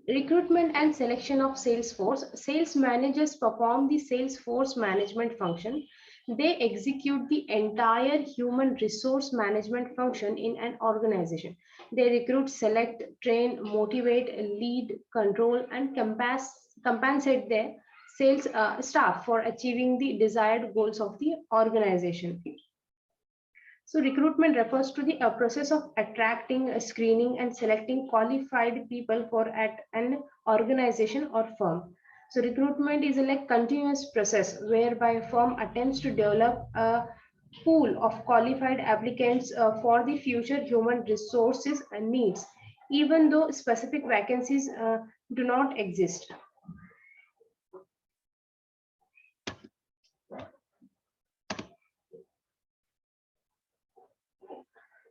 Recruitment and selection of sales force. Sales managers perform the sales force management function. They execute the entire human resource management function in an organization. They recruit, select, train, motivate, lead, control, and compensate their sales staff for achieving the desired goals of the organization. So recruitment refers to the process of attracting, screening, and selecting qualified people for at an organization or firm. So recruitment is a like continuous process whereby a firm attempts to develop a pool of qualified applicants for the future human resources and needs, even though specific vacancies do not exist.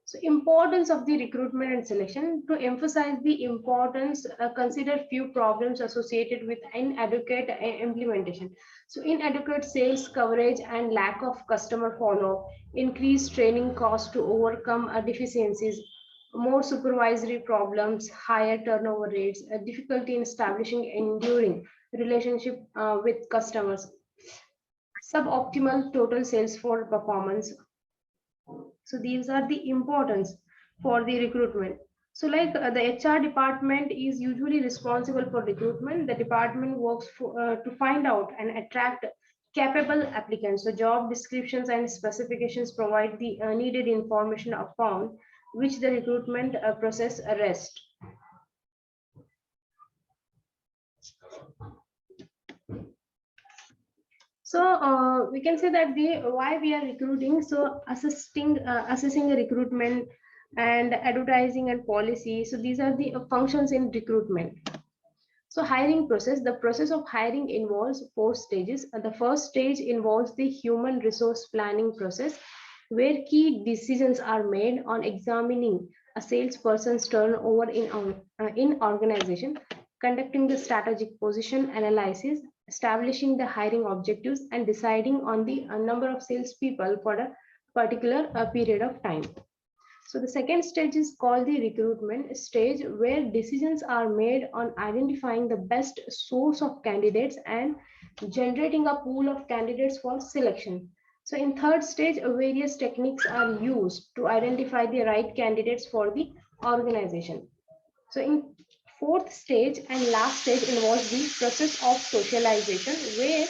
So importance of the recruitment and selection. To emphasize the importance, consider few problems associated with inadequate implementation. So inadequate sales coverage and lack of customer follow, increased training costs to overcome deficiencies, more supervisory problems, higher turnover rates, difficulty in establishing enduring relationship with customers, suboptimal total sales for performance. So these are the importance for the recruitment. So like the HR department is usually responsible for recruitment. The department works to find out and attract capable applicants. So job descriptions and specifications provide the needed information upon which the recruitment process rests. So we can say that the why we are recruiting. So assessing a recruitment and advertising and policy. So these are the functions in recruitment. So hiring process. The process of hiring involves 4 stages. The first stage involves the human resource planning process, where key decisions are made on examining a salesperson's turnover in organization, conducting the strategic position analysis, establishing the hiring objectives, and deciding on the number of salespeople for a particular period of time. So the second stage is called the recruitment stage, where decisions are made on identifying the best source of candidates and generating a pool of candidates for selection. So in third stage, various techniques are used to identify the right candidates for the organization. So in fourth stage and last stage involves the process of socialization, where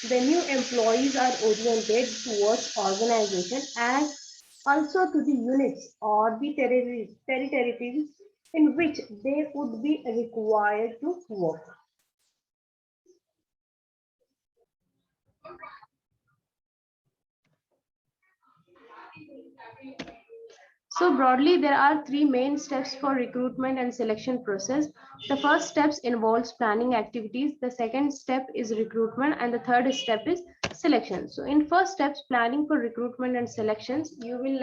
the new employees are oriented towards organization and also to the units or the territories in which they would be required to work. So broadly, there are 3 main steps for recruitment and selection process. The first steps involves planning activities. The second step is recruitment, and the third step is selection. So in first steps, planning for recruitment and selections, you will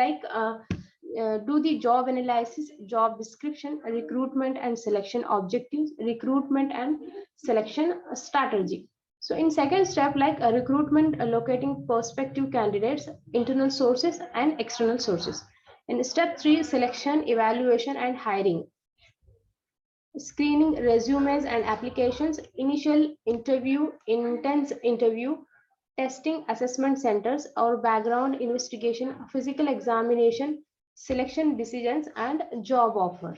do the job analysis, job description, recruitment and selection objectives, recruitment and selection strategy. So in second step, like a recruitment, allocating prospective candidates, internal sources and external sources. In step 3, selection, evaluation and hiring. Screening resumes and applications, initial interview, intense interview, testing, assessment centers, or background investigation, physical examination, selection decisions, and job offer.